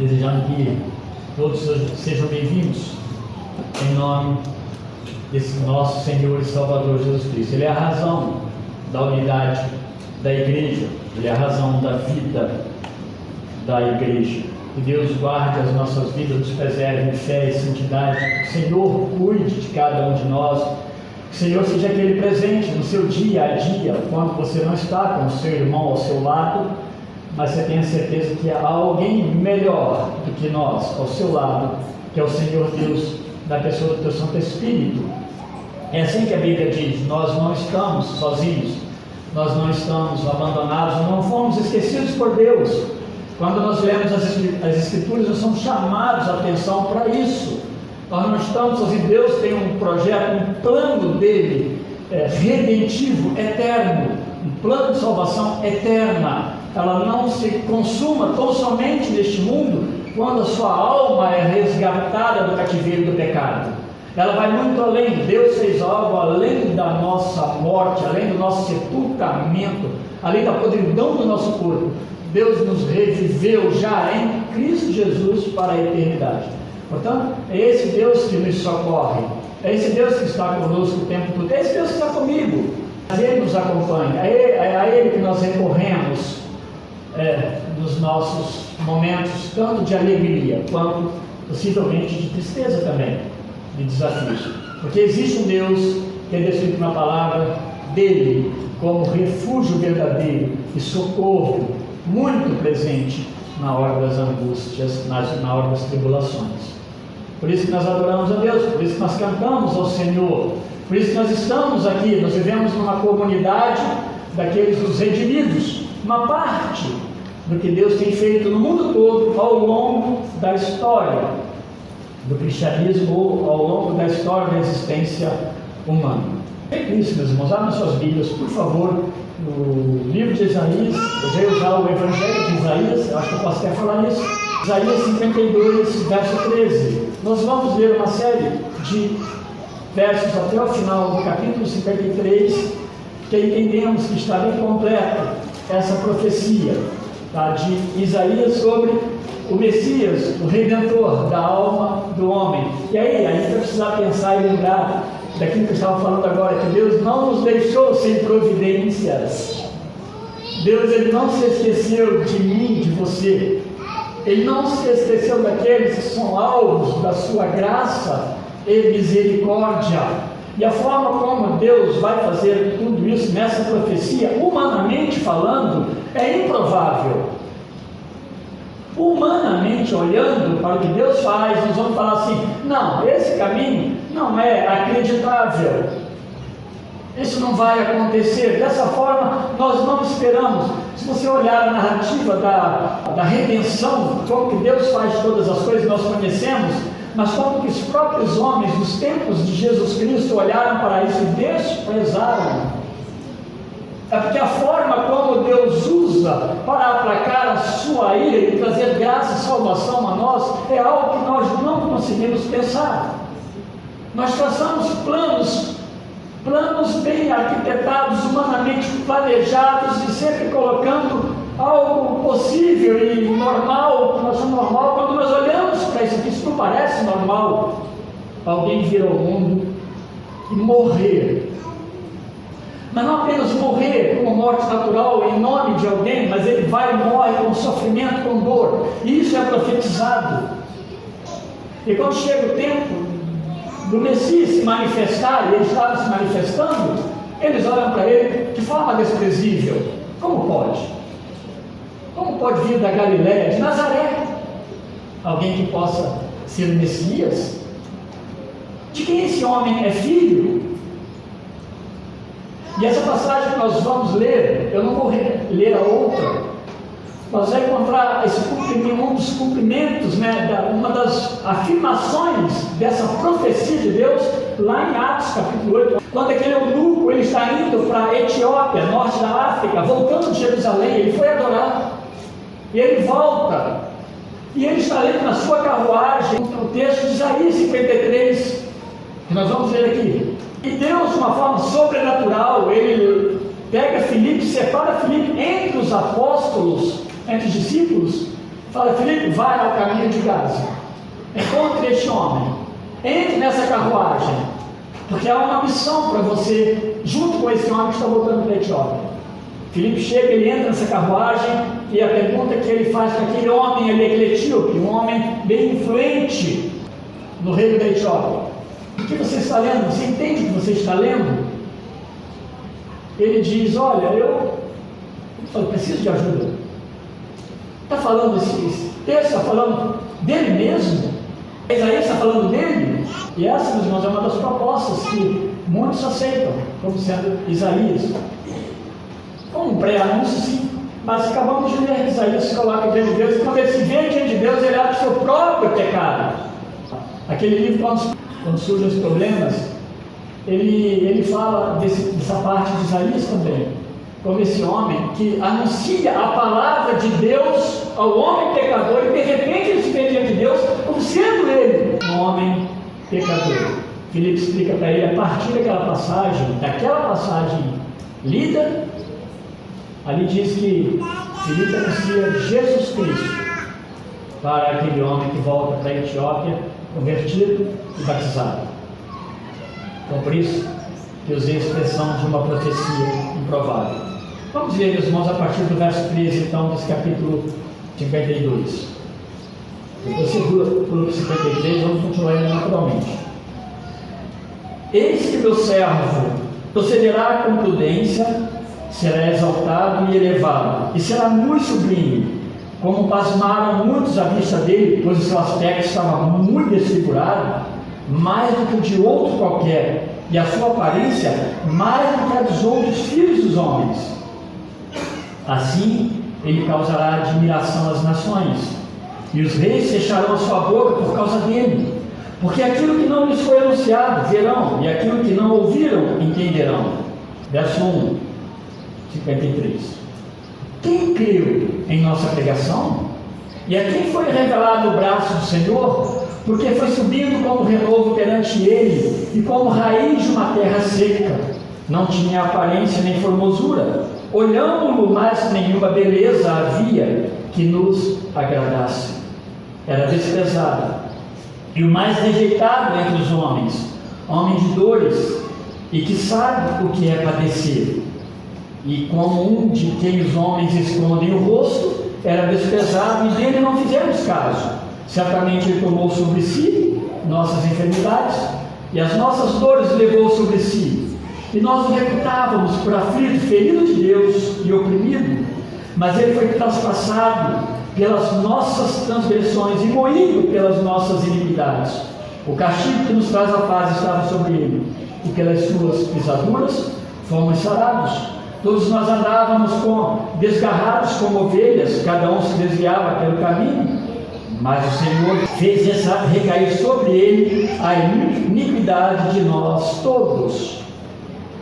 desejando que todos sejam bem-vindos em nome desse nosso Senhor e Salvador Jesus Cristo. Ele é a razão da unidade da igreja, Ele é a razão da vida da igreja. Que Deus guarde as nossas vidas, nos preserve em fé e santidade. Que o Senhor cuide de cada um de nós. Que o Senhor seja aquele presente no seu dia a dia, quando você não está com o seu irmão ao seu lado, mas você tenha certeza que há alguém melhor do que nós ao seu lado, que é o Senhor Deus, da pessoa do teu Santo Espírito. É assim que a Bíblia diz: nós não estamos sozinhos, nós não estamos abandonados, não fomos esquecidos por Deus. Quando nós lemos as Escrituras, nós somos chamados a atenção para isso. Nós não estamos sozinhos. Deus tem um projeto, um plano dele redentivo, eterno, um plano de salvação eterna. Ela não se consuma tão somente neste mundo, quando a sua alma é resgatada do cativeiro do pecado. Ela vai muito além. Deus fez algo além da nossa morte, além do nosso sepultamento, além da podridão do nosso corpo. Deus nos reviveu já em Cristo Jesus para a eternidade. Portanto, é esse Deus que nos socorre, é esse Deus que está conosco o tempo todo, é esse Deus que está comigo. Ele nos acompanha, é a Ele que nós recorremos nos nossos momentos, tanto de alegria, quanto possivelmente de tristeza também, de desafios. Porque existe um Deus que é descrito na palavra dele como refúgio verdadeiro e socorro muito presente na hora das angústias, na hora das tribulações. Por isso que nós adoramos a Deus, por isso que nós cantamos ao Senhor, por isso que nós estamos aqui. Nós vivemos numa comunidade daqueles dos redimidos, uma parte do que Deus tem feito no mundo todo ao longo da história do cristianismo, ou ao longo da história da existência humana. É isso, meus irmãos. Abram suas Bíblias, por favor, no livro de Isaías. Eu já ia usar o Evangelho de Isaías, eu acho que eu posso até falar isso. Isaías 52, verso 13. Nós vamos ler uma série de versos até o final do capítulo 53, que entendemos que está bem completa essa profecia, tá, de Isaías sobre o Messias, o Redentor da alma do homem. E aí, a gente vai precisar pensar e lembrar daquilo que eu estava falando agora, que Deus não nos deixou sem providências. Deus, Ele não se esqueceu de mim, de você. Ele não se esqueceu daqueles que são alvos da sua graça e misericórdia. E a forma como Deus vai fazer tudo isso nessa profecia, humanamente falando, é improvável. Humanamente olhando para o que Deus faz, nós vamos falar assim: não, esse caminho não é acreditável, isso não vai acontecer. Dessa forma, nós não esperamos. Se você olhar a narrativa da redenção, como que Deus faz todas as coisas, nós conhecemos, mas como que os próprios homens dos tempos de Jesus Cristo olharam para isso e desprezaram. É porque a forma como Deus usa para aplacar a sua ira e trazer graça e salvação a nós é algo que nós não conseguimos pensar. Nós traçamos planos bem arquitetados, humanamente planejados, e sempre colocando algo possível e normal, que nós somos normal. Quando nós olhamos para isso aqui, isso não parece normal. Alguém vir ao mundo e morrer. Mas não apenas morrer como morte natural em nome de alguém, mas ele vai e morre com sofrimento, com dor. E isso é profetizado. E quando chega o tempo do Messias se manifestar, e ele estava se manifestando, eles olham para ele de forma desprezível. Como pode? Como pode vir da Galiléia, de Nazaré, alguém que possa ser o Messias? De quem esse homem é filho? E essa passagem que nós vamos ler, eu não vou ler a outra, nós vamos encontrar um dos cumprimentos, uma das afirmações dessa profecia de Deus, lá em Atos capítulo 8, quando aquele eunuco ele está indo para a Etiópia, norte da África, voltando de Jerusalém. Ele foi adorar, e ele volta, e ele está lendo na sua carruagem o texto de Isaías 53, que nós vamos ler aqui. E Deus, de uma forma sobrenatural, ele pega Filipe, separa Filipe entre os apóstolos, entre os discípulos, Fala: Filipe, vai ao caminho de Gaza, encontre este homem, entre nessa carruagem, porque há uma missão para você, junto com esse homem que está voltando para a Etiópia. Filipe chega, ele entra nessa carruagem, e a pergunta que ele faz para aquele homem ali, aquele etíope, um homem bem influente no reino da Etiópia: o que você está lendo? Você entende o que você está lendo? Ele diz: olha, eu preciso de ajuda. Está falando esse texto, está falando dele mesmo? Isaías está falando dele? E essa, meus irmãos, é uma das propostas que muitos aceitam como sendo Isaías. Como um pré-anúncio, sim, mas acabamos de ler: Isaías se coloca diante de Deus, e quando ele se vê diante de Deus, ele abre o seu próprio pecado. Aquele livro, quando surgem os problemas, ele fala dessa parte de Isaías também, como esse homem que anuncia a palavra de Deus ao homem pecador, e de repente ele se vê diante de Deus como sendo ele um homem pecador. Filipe explica para ele, a partir daquela passagem lida, ali diz que Filipe anuncia Jesus Cristo para aquele homem que volta para a Etiópia, convertido e batizado. Então, por isso que usei a expressão de uma profecia improvável. Vamos ver, meus irmãos, a partir do verso 13, então, desse capítulo 52. Depois você pula para o 53, vamos continuar naturalmente. Eis que meu servo procederá com prudência, será exaltado e elevado, e será muito sublime. Como pasmaram muitos à vista dele, pois o seu aspecto estava muito desfigurado, mais do que o de outro qualquer, e a sua aparência mais do que a dos outros filhos dos homens. Assim ele causará admiração às nações, e os reis fecharão a sua boca por causa dele, porque aquilo que não lhes foi anunciado verão, e aquilo que não ouviram entenderão. Verso 1, 53. Quem creu em nossa pregação? E a quem foi revelado o braço do Senhor? Porque foi subindo como renovo perante ele, e como raiz de uma terra seca. Não tinha aparência nem formosura. Olhando-o, mas nenhuma beleza havia que nos agradasse. Era desprezado, e o mais rejeitado entre os homens, homem de dores, e que sabe o que é padecer. E como um de quem os homens escondem o rosto, era desprezado, e dele não fizemos caso. Certamente ele tomou sobre si nossas enfermidades, e as nossas dores levou sobre si. E nós o reputávamos por aflito, ferido de Deus e oprimido. Mas ele foi traspassado pelas nossas transgressões e moído pelas nossas iniquidades. O castigo que nos traz a paz estava sobre ele, e pelas suas pisaduras fomos sarados. Todos nós andávamos desgarrados como ovelhas, cada um se desviava pelo caminho, mas o Senhor fez recair sobre ele a iniquidade de nós todos.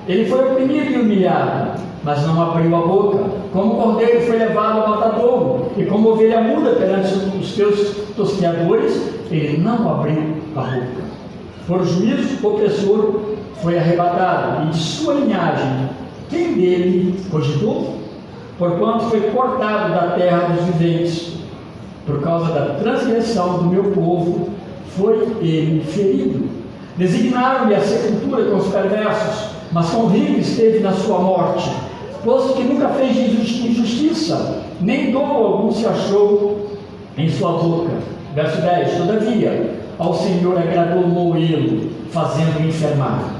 Ele foi oprimido e humilhado, mas não abriu a boca. Como cordeiro foi levado ao matadouro, e como ovelha muda perante os teus tosqueadores, ele não abriu a boca. Por juízo opressor foi arrebatado, e de sua linhagem quem dele cogitou? Porquanto foi cortado da terra dos viventes, por causa da transgressão do meu povo, foi ele ferido. Designaram-lhe a sepultura com os perversos, mas com ricos esteve na sua morte, posto que nunca fez injustiça, nem dolo algum se achou em sua boca. Verso 10. Todavia, ao Senhor agradou moê-lo, fazendo-o enfermar.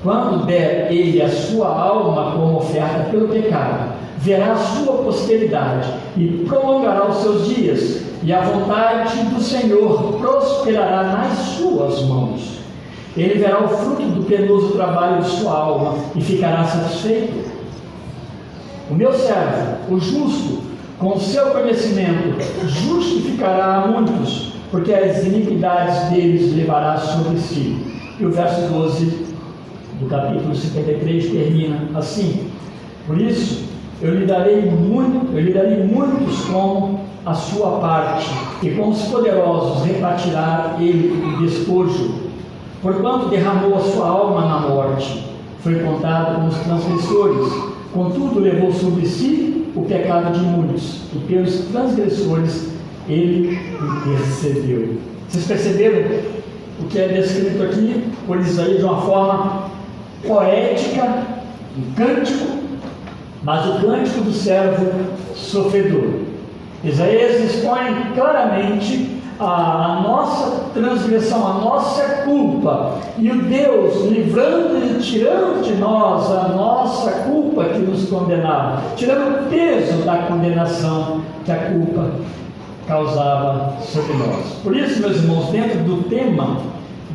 Quando der ele a sua alma como oferta pelo pecado, verá a sua posteridade e prolongará os seus dias, e a vontade do Senhor prosperará nas suas mãos. Ele verá o fruto do penoso trabalho de sua alma e ficará satisfeito. O meu servo, o justo, com o seu conhecimento, justificará a muitos, porque as iniquidades deles levará sobre si. E o verso 12 do capítulo 53 termina assim: por isso eu lhe darei muitos como a sua parte, e com os poderosos repartirá ele o despojo. Porquanto derramou a sua alma na morte, foi contado com os transgressores, contudo levou sobre si o pecado de muitos, e pelos transgressores Ele intercedeu. Vocês perceberam o que é descrito aqui por Isaías de uma forma poética, um cântico, mas o cântico do servo sofredor. Isaías expõe claramente a nossa transgressão, a nossa culpa, e o Deus livrando e tirando de nós a nossa culpa que nos condenava, tirando o peso da condenação que a culpa causava sobre nós. Por isso, meus irmãos, dentro do tema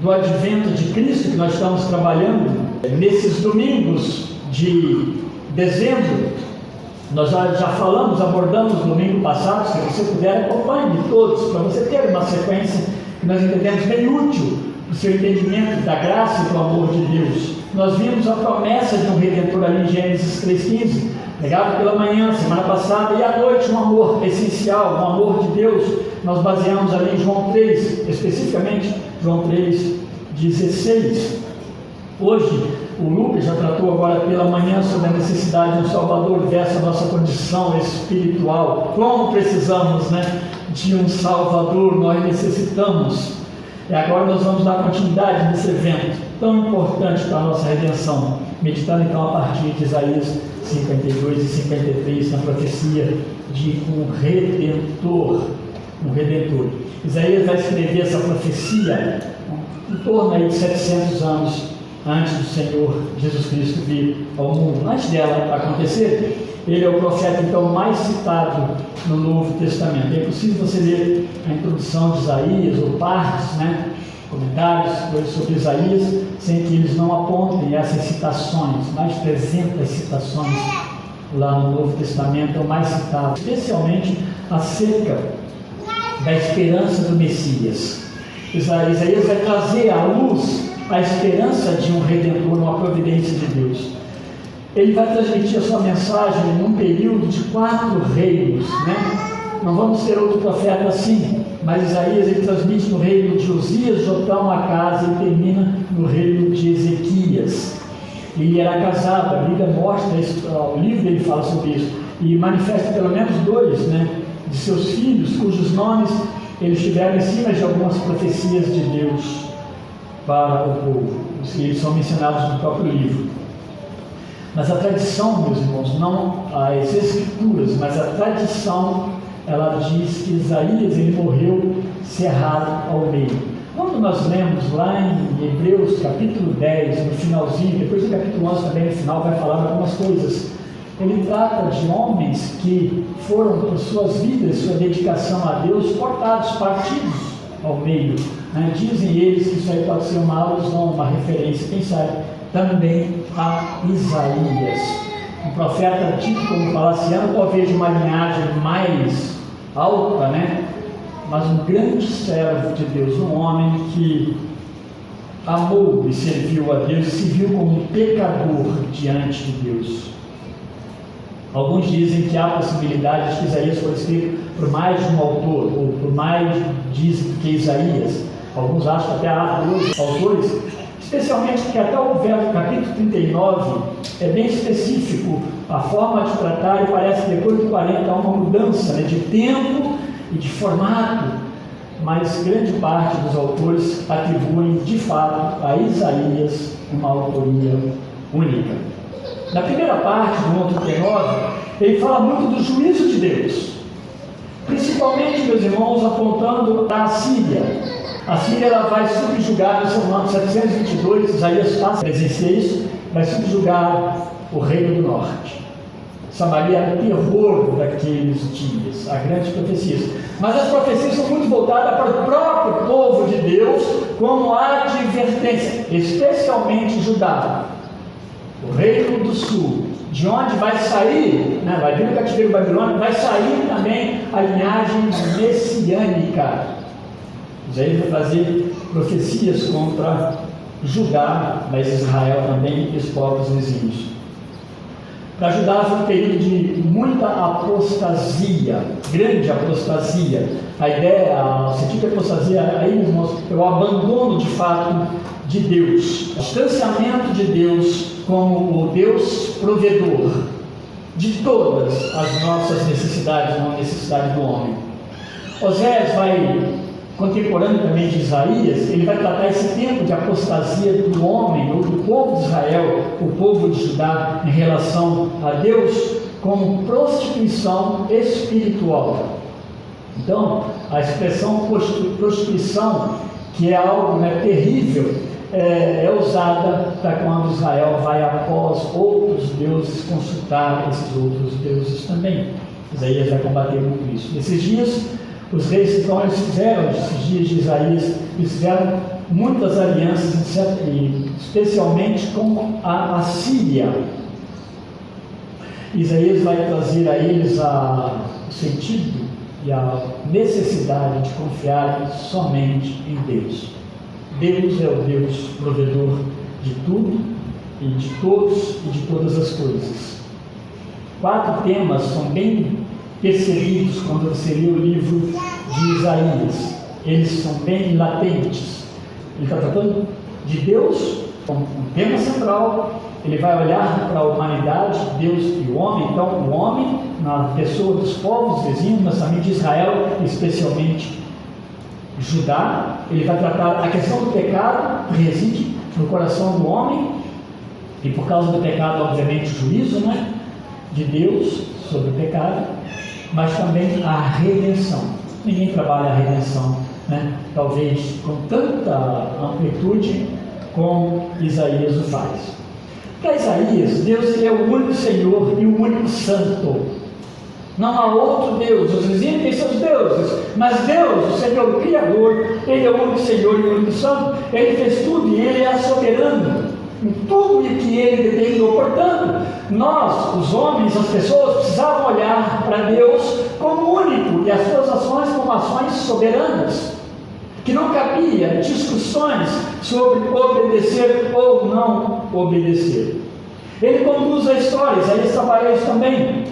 do advento de Cristo que nós estamos trabalhando, nesses domingos de dezembro, nós já falamos, abordamos no domingo passado, se você puder, acompanhe todos, para você ter uma sequência que nós entendemos bem útil para o seu entendimento da graça e do amor de Deus. Nós vimos a promessa de um Redentor ali em Gênesis 3,15, pregado pela manhã, semana passada, e à noite um amor essencial, um amor de Deus. Nós baseamos ali em João 3, especificamente João 3,16. Hoje, o Lucas já tratou agora pela manhã sobre a necessidade de um Salvador dessa nossa condição espiritual. Como precisamos, de um Salvador, nós necessitamos. E agora nós vamos dar continuidade nesse evento tão importante para a nossa redenção, meditando então a partir de Isaías 52 e 53, na profecia de um Redentor. Isaías vai escrever essa profecia em torno aí de 700 anos antes do Senhor Jesus Cristo vir ao mundo. Antes dela acontecer, ele é o profeta então mais citado no Novo Testamento. É possível você ler a introdução de Isaías, ou partes, comentários, coisas sobre Isaías, sem que eles não apontem essas citações, mais de 300 citações lá no Novo Testamento, é o mais citado, especialmente acerca da esperança do Messias. Isaías vai trazer à luz a esperança de um Redentor, uma providência de Deus. Ele vai transmitir a sua mensagem num período de 4 reinos, Não vamos ter outro profeta assim, mas Isaías ele transmite no reino de Josias, Jotão, Acás, e termina no reino de Ezequias. Ele era casado, a Bíblia mostra isso, o livro dele fala sobre isso, e manifesta pelo menos 2, de seus filhos, cujos nomes eles tiveram em cima de algumas profecias de Deus para o povo, eles são mencionados no próprio livro. Mas a tradição, meus irmãos, não as escrituras, mas a tradição, ela diz que Isaías ele morreu cerrado ao meio. Quando nós lemos lá em Hebreus capítulo 10, no finalzinho, depois do capítulo 11 também no final vai falar algumas coisas, ele trata de homens que foram, por suas vidas, sua dedicação a Deus, cortados, partidos ao meio. Dizem eles que isso aí pode ser uma alusão, uma referência, quem sabe, também a Isaías, um profeta tido como palaciano, talvez de uma linhagem mais alta, mas um grande servo de Deus, um homem que amou e serviu a Deus, se viu como um pecador diante de Deus. Alguns dizem que há possibilidade de que Isaías foi escrito por mais de um autor, ou por mais dizem que Isaías. Alguns acham que até há 2 autores, especialmente porque até o capítulo 39 é bem específico a forma de tratar, e parece que depois do 40 há uma mudança de tempo e de formato, mas grande parte dos autores atribuem de fato a Isaías uma autoria única. Na primeira parte do 39, ele fala muito do juízo de Deus, principalmente, meus irmãos, apontando para a Síria. A Síria ela vai subjugar, no seu ano 722, Isaías passa a presenciar isso, vai subjugar o reino do norte. Samaria era o terror daqueles dias, a grandes profecias. Mas as profecias são muito voltadas para o próprio povo de Deus, como advertência, especialmente Judá, o reino do sul, de onde vai sair, vai vir o cativeiro babilônico, vai sair também a linhagem messiânica. Isaías vai fazer profecias contra Judá, mas Israel também e os povos vizinhos. Para Judá foi um período de muita apostasia, grande apostasia. A ideia, o sentido de apostasia aí, meus irmãos, é o abandono de fato de Deus, o distanciamento de Deus como o Deus provedor de todas as nossas necessidades, não a necessidade do homem. Oséias contemporâneo também de Isaías, ele vai tratar esse tempo de apostasia do homem, ou do povo de Israel, o povo de Judá, em relação a Deus, como prostituição espiritual. Então, a expressão prostituição, que é algo terrível, é usada para quando Israel vai após outros deuses consultar esses outros deuses também. Isaías vai combater muito isso. Nesses dias, os reis, então, eles fizeram, nesses dias de Isaías, eles fizeram muitas alianças, especialmente com a Assíria. Isaías vai trazer a eles o sentido e a necessidade de confiarem somente em Deus. Deus é o Deus provedor de tudo e de todos e de todas as coisas. 4 temas são bem percebidos quando você lê o livro de Isaías. Eles são bem latentes. Ele está tratando de Deus como um tema central. Ele vai olhar para a humanidade, Deus e o homem. Então, o homem, na pessoa dos povos vizinhos, mas também de Israel, especialmente Judá. Ele vai tratar a questão do pecado que reside no coração do homem, e por causa do pecado, obviamente, o juízo de Deus sobre o pecado, mas também a redenção. Ninguém trabalha a redenção, talvez com tanta amplitude como Isaías o faz. Para Isaías, Deus é o único Senhor e o único Santo. Não há outro Deus. Os vizinhos têm seus deuses, mas Deus, o Senhor, o Criador, Ele é o único Senhor e o único Santo. Ele fez tudo e Ele é soberano em tudo o que Ele determinou. Portanto, nós, os homens, as pessoas, precisavam olhar para Deus como único e as suas ações como ações soberanas, que não cabia discussões sobre obedecer ou não obedecer. Ele conduz a história, Isaías trabalha isso também.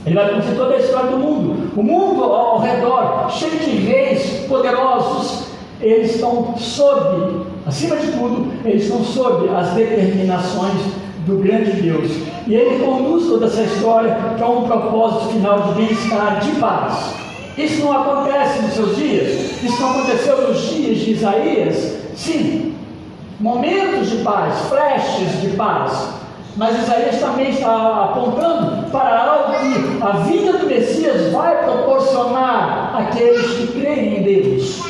Ele vai conduzir toda a história do mundo. O mundo ao redor, cheio de reis poderosos, eles estão acima de tudo, eles estão sob as determinações do grande Deus. E ele conduz toda essa história para um propósito final de bem-estar, de paz. Isso não acontece nos seus dias, isso não aconteceu nos dias de Isaías. Sim, momentos de paz, flashes de paz, mas Isaías também está apontando para algo que a vinda do Messias vai proporcionar àqueles que creem em Deus.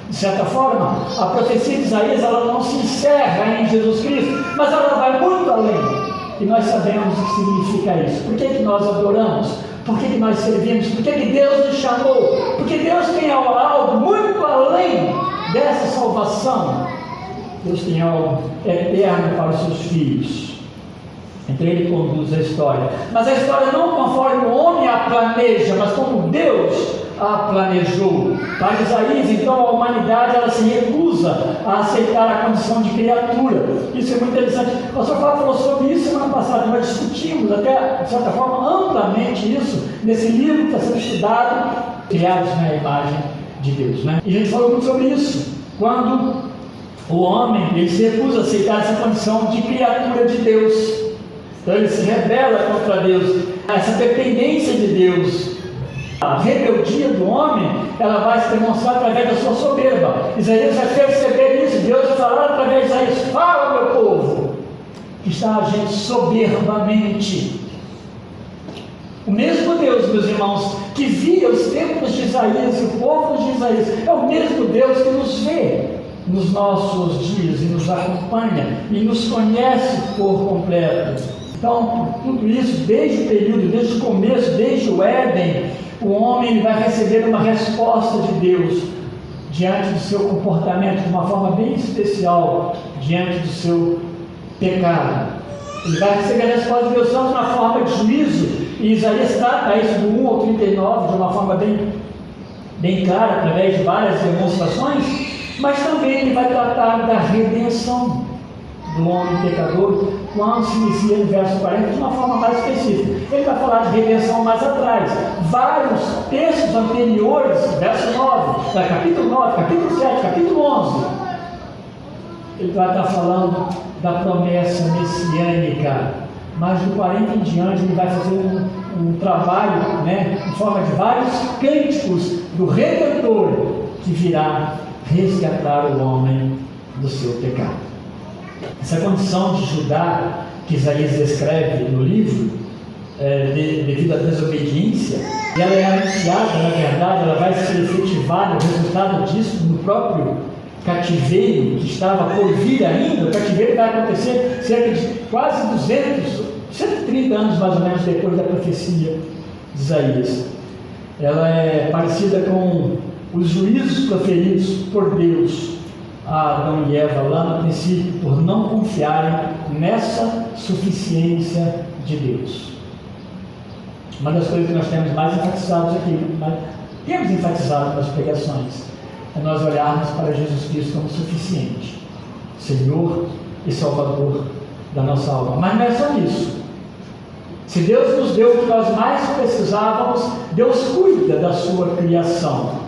De certa forma, a profecia de Isaías ela não se encerra em Jesus Cristo, mas ela vai muito além. E nós sabemos o que significa isso. Por que nós adoramos? Por que nós servimos? Por que Deus nos chamou? Porque Deus tem algo muito além dessa salvação. Deus tem algo eterno para os seus filhos. Então Ele conduz a história. Mas a história não conforme o homem a planeja, mas como Deus a planejou. Para Isaías, então, a humanidade ela se recusa a aceitar a condição de criatura. Isso é muito interessante. O pastor Fábio falou sobre isso semana passada. Nós discutimos até, de certa forma, amplamente isso nesse livro que está sendo estudado, Criados na Imagem de Deus. E a gente falou muito sobre isso. Quando o homem ele se recusa a aceitar essa condição de criatura de Deus, então ele se rebela contra Deus, essa dependência de Deus. A rebeldia do homem, ela vai se demonstrar através da sua soberba. Isaías vai perceber isso. Deus vai falar através de Isaías: fala, meu povo, que está agindo soberbamente. O mesmo Deus, meus irmãos, que via os tempos de Isaías e o povo de Isaías, é o mesmo Deus que nos vê nos nossos dias e nos acompanha e nos conhece por completo. Então, tudo isso, desde o período, desde o começo, desde o Éden, o homem vai receber uma resposta de Deus diante do seu comportamento, de uma forma bem especial, diante do seu pecado. Ele vai receber a resposta de Deus tanto na forma de juízo, e Isaías trata isso do 1 ao 39 de uma forma bem clara, através de várias demonstrações, mas também ele vai tratar da redenção do homem pecador, quando se inicia no verso 40 de uma forma mais específica. Ele vai falar de redenção mais atrás. Vários textos anteriores, verso 9, capítulo 9, capítulo 7, capítulo 11, ele vai estar falando da promessa messiânica, mas do 40 em diante ele vai fazer um trabalho, em forma de vários cânticos, do Redentor que virá resgatar o homem do seu pecado. Essa condição de Judá que Isaías descreve no livro, devido à desobediência, ela é anunciada, na verdade, ela vai ser efetivada, o resultado disso no próprio cativeiro que estava por vir ainda. O cativeiro vai acontecer cerca de quase 130 anos mais ou menos depois da profecia de Isaías. Ela é parecida com os juízos proferidos por Deus a Adão e Eva lá no princípio, por não confiarem nessa suficiência de Deus. Uma das coisas que nós temos mais enfatizados aqui, temos enfatizado nas pregações, é nós olharmos para Jesus Cristo como suficiente, Senhor e Salvador da nossa alma. Mas não é só isso. Se Deus nos deu o que nós mais precisávamos, Deus cuida da sua criação.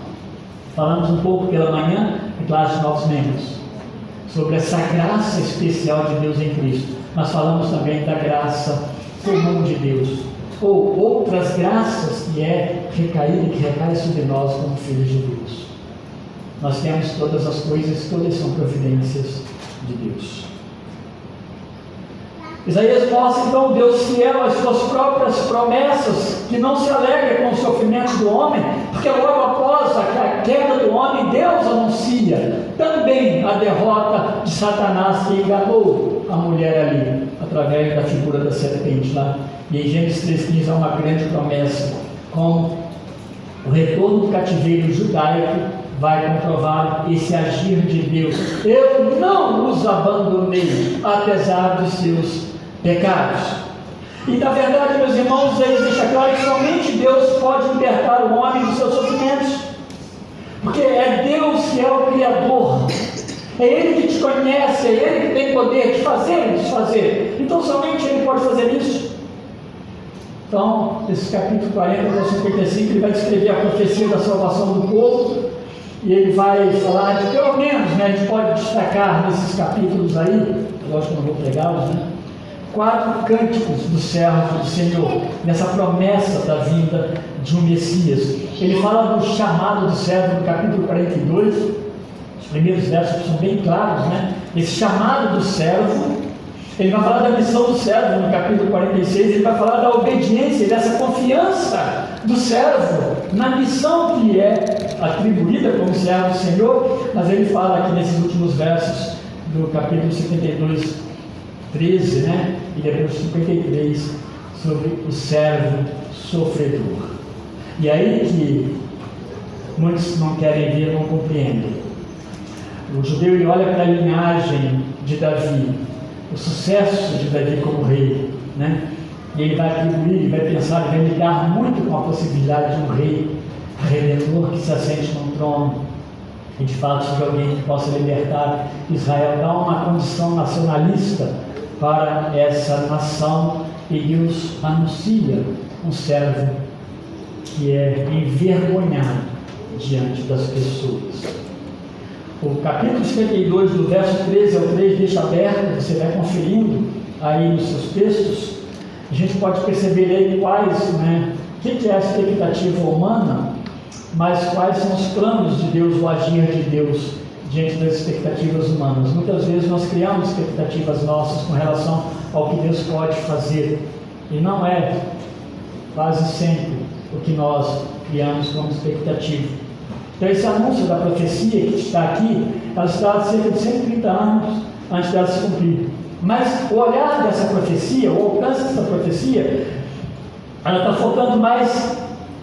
Falamos um pouco pela manhã, em classe de novos membros, sobre essa graça especial de Deus em Cristo. Nós falamos também da graça comum de Deus, ou outras graças que recai sobre nós como filhos de Deus. Nós temos todas as coisas, todas são providências de Deus. Isaías mostra então Deus fiel às suas próprias promessas, que não se alegra com o sofrimento do homem, porque logo após a queda do homem, Deus anuncia também a derrota de Satanás, que enganou a mulher ali, através da figura da serpente lá. E em Gênesis 3,15 há uma grande promessa, como o retorno do cativeiro judaico vai comprovar esse agir de Deus. Eu não os abandonei, apesar dos seus pecados. E na verdade, meus irmãos, aí deixa claro que somente Deus pode libertar o homem dos seus sofrimentos, porque é Deus que é o Criador, é Ele que te conhece, é Ele que tem poder de fazer e desfazer. Então somente Ele pode fazer isso. Então, esse capítulo 40 ao 55, ele vai descrever a profecia da salvação do povo, e ele vai falar, pelo menos, a gente pode destacar nesses capítulos aí, lógico que eu não vou pregá-los, 4 cânticos do servo do Senhor, nessa promessa da vinda de um Messias. Ele fala do chamado do servo no capítulo 42, os primeiros versos são bem claros, esse chamado do servo. Ele vai falar da missão do servo no capítulo 46, ele vai falar da obediência e dessa confiança do servo na missão que lhe é atribuída como servo do Senhor. Mas ele fala aqui nesses últimos versos do capítulo 52, 13, e depois 53, sobre o servo sofredor. E aí que muitos não querem ver, não compreendem. O judeu ele olha para a linhagem de Davi, o sucesso de Davi como rei, e ele vai atribuir, ele vai pensar, ele vai lidar muito com a possibilidade de um rei redentor que se assente no trono, e de fato de alguém que possa libertar Israel. Dá uma condição nacionalista para essa nação, e Deus anuncia um servo que é envergonhado diante das pessoas. O capítulo 52, do verso 13 ao 3, deixa aberto, você vai conferindo aí nos seus textos, a gente pode perceber aí quais, o que é a expectativa humana, mas quais são os planos de Deus, o agir de Deus diante das expectativas humanas. Muitas vezes nós criamos expectativas nossas com relação ao que Deus pode fazer, e não é quase sempre o que nós criamos como expectativa. Então esse anúncio da profecia que está aqui, ela está há cerca de 130 anos antes dela se cumprir. Mas o olhar dessa profecia, o alcance dessa profecia, ela está focando mais,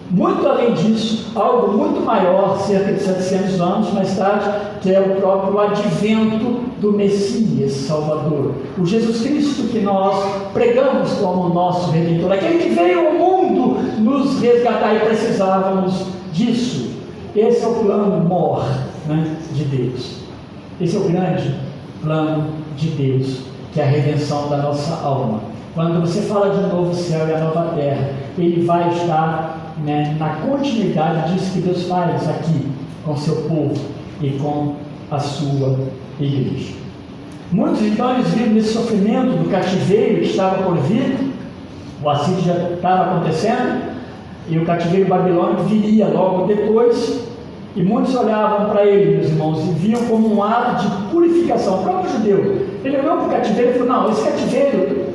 muito além disso, algo muito maior, cerca de 700 anos mais tarde, que é o próprio advento do Messias Salvador. O Jesus Cristo que nós pregamos como nosso Redentor, aquele que veio ao mundo nos resgatar, e precisávamos disso. Esse é o plano maior de Deus. Esse é o grande plano de Deus, que é a redenção da nossa alma. Quando você fala de um novo céu e a nova terra, ele vai estar na continuidade disso que Deus faz aqui com o seu povo e com a sua igreja. Muitos então eles viram nesse sofrimento do cativeiro que estava por vir, o assídio já estava acontecendo, E o cativeiro babilônico viria logo depois, e muitos olhavam para ele, meus irmãos, e viam como um ato de purificação. O próprio judeu, ele olhou para o cativeiro e falou: não, esse cativeiro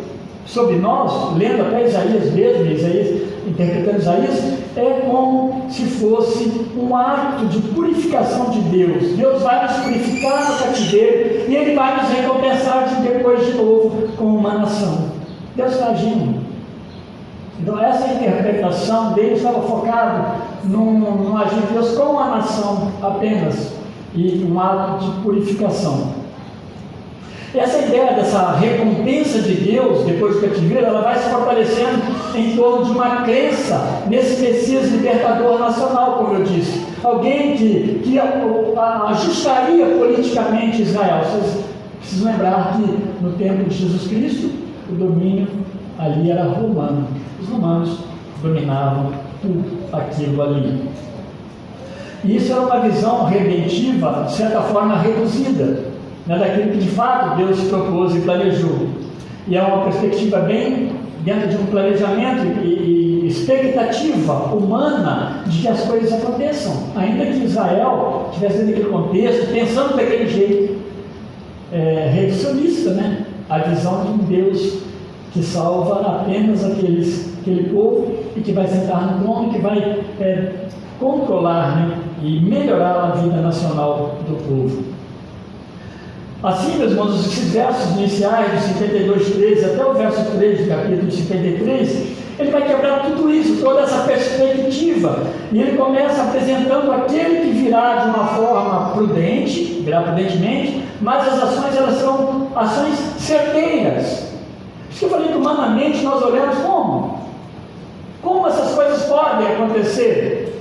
sobre nós, lendo até Isaías mesmo, Isaías, interpretando Isaías, é como se fosse um ato de purificação de Deus. Deus vai nos purificar no cativeiro e Ele vai nos recompensar depois de novo com uma nação. Deus está agindo. Então essa interpretação dele estava focada no agir de Deus com a nação apenas, e um ato de purificação. Essa ideia dessa recompensa de Deus depois do cativeiro, ela vai se fortalecendo em torno de uma crença nesse Messias libertador nacional, como eu disse. Alguém que ajustaria politicamente Israel. Vocês precisam lembrar que no tempo de Jesus Cristo, o domínio ali era romano. Os romanos dominavam tudo aquilo ali. E isso era uma visão redentiva, de certa forma reduzida, daquilo que de fato Deus propôs e planejou. E é uma perspectiva bem dentro de um planejamento e expectativa humana de que as coisas aconteçam, ainda que Israel estivesse dentro daquele contexto, pensando daquele jeito reducionista, né? A visão de um Deus que salva apenas aquele povo e que vai sentar no trono e que vai controlar, né? E melhorar a vida nacional do povo. Assim, meus irmãos, esses versos iniciais de 52:13 até o verso 3 do capítulo 53, ele vai quebrar tudo isso, toda essa perspectiva, e ele começa apresentando aquele que virá de uma forma prudente, virá prudentemente, mas as ações, elas são ações certeiras. Por isso que eu falei que humanamente nós olhamos como essas coisas podem acontecer,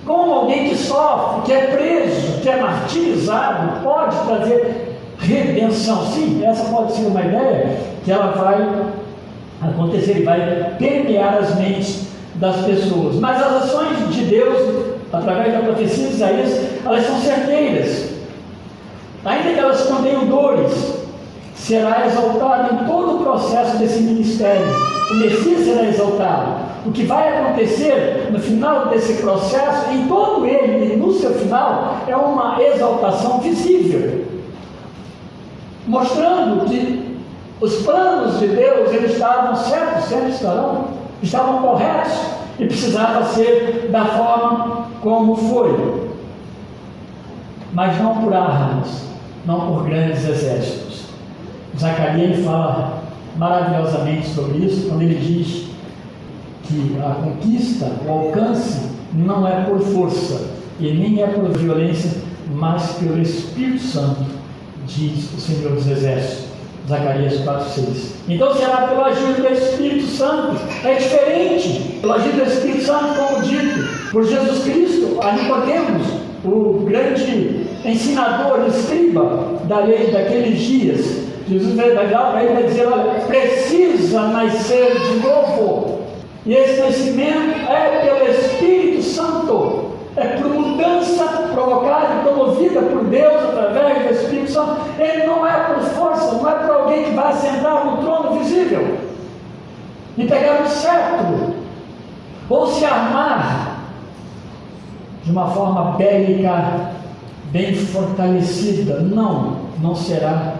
como alguém que sofre, que é preso, que é martirizado, pode trazer redenção. Sim, essa pode ser uma ideia que ela vai acontecer e vai permear as mentes das pessoas. Mas as ações de Deus, através da profecia de Isaías, elas são certeiras. Ainda que elas contenham dores, será exaltado em todo o processo desse ministério. O Messias será exaltado. O que vai acontecer no final desse processo, em todo ele e no seu final, é uma exaltação visível, mostrando que os planos de Deus, eles estavam certos, sempre estarão, estavam corretos, e precisava ser da forma como foi, mas não por armas, não por grandes exércitos. Zacarias, ele fala maravilhosamente sobre isso, quando ele diz que a conquista, o alcance, não é por força, e nem é por violência, mas pelo Espírito Santo, diz o Senhor dos Exércitos. Zacarias 4:6. Então será pelo agir do Espírito Santo. É diferente pelo agir do Espírito Santo, como dito por Jesus Cristo a Nicodemos, o grande ensinador, escriba da lei daqueles dias. Jesus vai dar para ele, vai dizer: olha, precisa nascer de novo. E esse nascimento é pelo Espírito Santo. É por mudança provocada e promovida por Deus através do Espírito Santo. Ele não é por força, não é por alguém que vai sentar no trono visível e pegar o cetro ou se armar de uma forma bélica bem fortalecida. Não será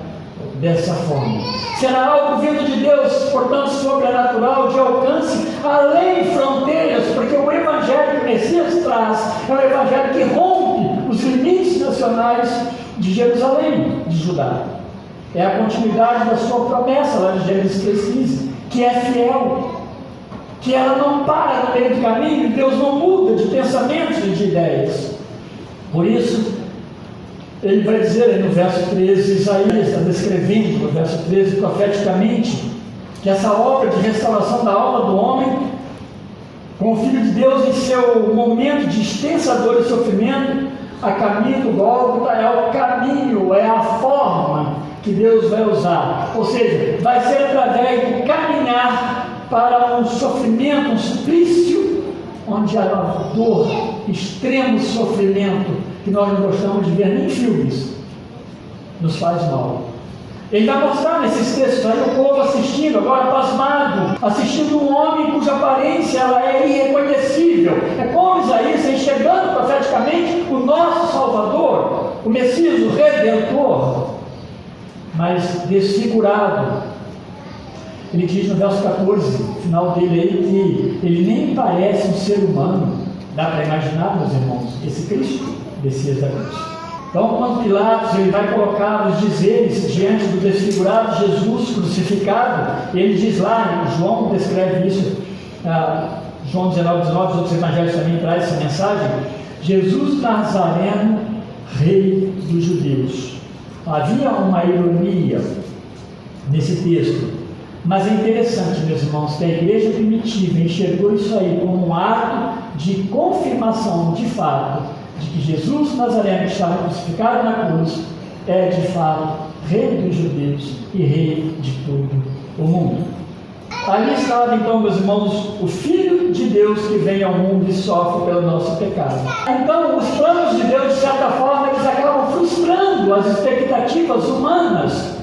dessa forma. Será algo vindo de Deus, portanto sobrenatural, de alcance além fronteiras, porque o Evangelho que o Messias traz é um Evangelho que rompe os limites nacionais de Jerusalém, de Judá. É a continuidade da sua promessa lá de Gênesis 3:15, que é fiel, que ela não para no meio do caminho. Deus não muda de pensamentos e de ideias. Por isso ele vai dizer aí no verso 13, Isaías está descrevendo no verso 13 profeticamente que essa obra de restauração da alma do homem, com o Filho de Deus em seu momento de extensa dor e sofrimento, a caminho do Gólgota, é o caminho, é a forma que Deus vai usar. Ou seja, vai ser através do caminhar para um sofrimento, um suplício, onde há dor, extremo sofrimento, que nós não gostamos de ver nem em filmes, nos faz mal. Ele vai mostrar nesses textos aí o povo assistindo, agora pasmado, assistindo um homem cuja aparência ela é irreconhecível. É como Isaías enxergando profeticamente o nosso Salvador, o Messias, o Redentor, mas desfigurado. Ele diz no verso 14, no final dele aí, que ele nem parece um ser humano. Dá para imaginar, meus irmãos, esse Cristo, Messias da cruz. Então, quando Pilatos ele vai colocar os dizeres diante do desfigurado Jesus crucificado, ele diz lá, João descreve isso, João 19, os outros evangelhos também trazem essa mensagem: Jesus Nazareno, Rei dos Judeus. Havia uma ironia nesse texto, mas é interessante, meus irmãos, que a igreja primitiva enxergou isso aí como um ato de confirmação de fato de que Jesus Nazareno, que estava crucificado na cruz, é de fato Rei dos Judeus e Rei de todo o mundo. Ali estava então, meus irmãos, o Filho de Deus que vem ao mundo e sofre pelo nosso pecado. Então, os planos de Deus, de certa forma, eles acabam frustrando as expectativas humanas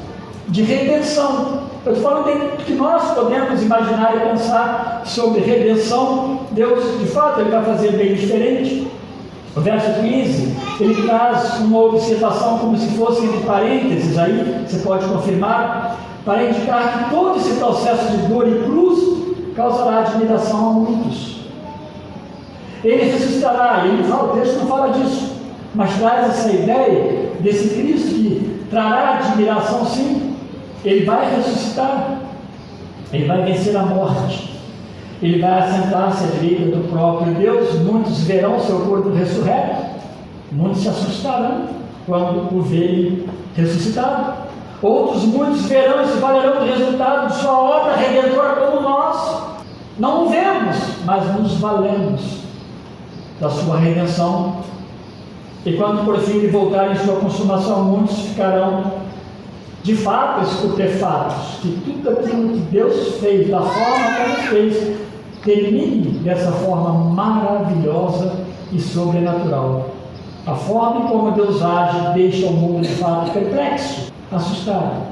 de redenção. Eu estou falando que nós podemos imaginar e pensar sobre redenção. Deus, de fato, ele vai fazer bem diferente. O verso 15, ele traz uma observação como se fosse entre parênteses, aí você pode confirmar, para indicar que todo esse processo de dor e cruz causará admiração a muitos. Ele ressuscitará, ele fala, o texto não fala disso, mas traz essa ideia desse Cristo que trará admiração, sim. Ele vai ressuscitar, ele vai vencer a morte. Ele vai assentar-se à direita do próprio Deus. Muitos verão seu corpo ressurreto, muitos se assustarão quando o verem ressuscitado. Outros muitos verão e se valerão do resultado de sua obra redentora como nós. Não o vemos, mas nos valemos da sua redenção. E quando por fim ele voltar em sua consumação, muitos ficarão de fato estupefatos que tudo aquilo que Deus fez, da forma como fez, termine dessa forma maravilhosa e sobrenatural. A forma como Deus age deixa o mundo de fato perplexo, assustado.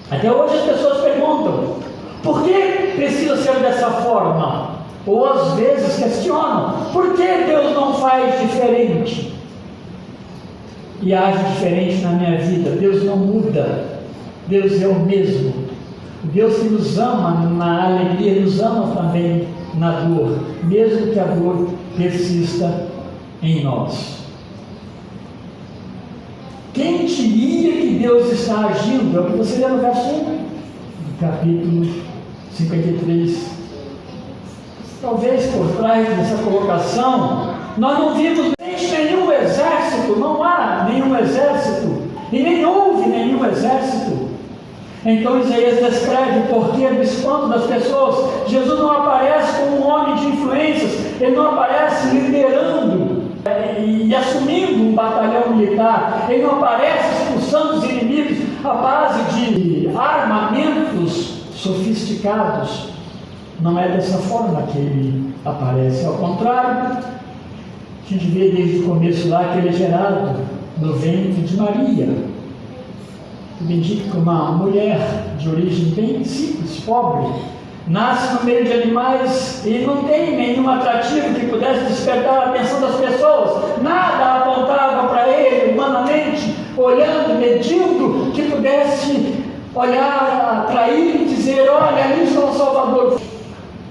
Até hoje as pessoas perguntam: por que precisa ser dessa forma? Ou às vezes questionam: por que Deus não faz diferente? E age diferente na minha vida. Deus não muda, Deus é o mesmo. Deus que nos ama na alegria, nos ama também na dor, mesmo que a dor persista em nós. Quem diria que Deus está agindo? É o que você lê no verso 1, do capítulo 53. Talvez por trás dessa colocação, nós não vimos nenhum exército, não há nenhum exército, e nem houve nenhum exército. Então Isaías descreve o porquê do espanto das pessoas. Jesus não aparece como um homem de influências, ele não aparece liderando e assumindo um batalhão militar, ele não aparece expulsando os inimigos à base de armamentos sofisticados. Não é dessa forma que ele aparece, ao contrário, a gente vê desde o começo lá que ele é gerado no ventre de Maria. Bendito, uma mulher de origem bem simples, pobre, nasce no meio de animais e não tem nenhum atrativo que pudesse despertar a atenção das pessoas. Nada apontava para ele humanamente, olhando, medindo, que pudesse olhar, atrair e dizer: olha, ali está o Salvador.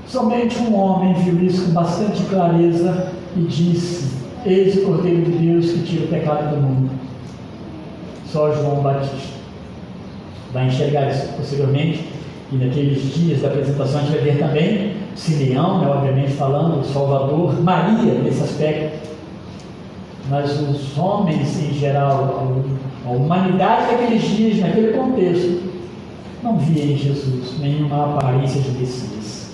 Somente um homem viu isso com bastante clareza e disse: eis o Cordeiro de Deus que tira o pecado do mundo. Só João Batista vai enxergar isso posteriormente, e naqueles dias da apresentação a gente vai ver também Simeão, obviamente falando, o Salvador, Maria nesse aspecto, mas os homens em geral, a humanidade daqueles dias, naquele contexto, não via em Jesus nenhuma aparência de Messias.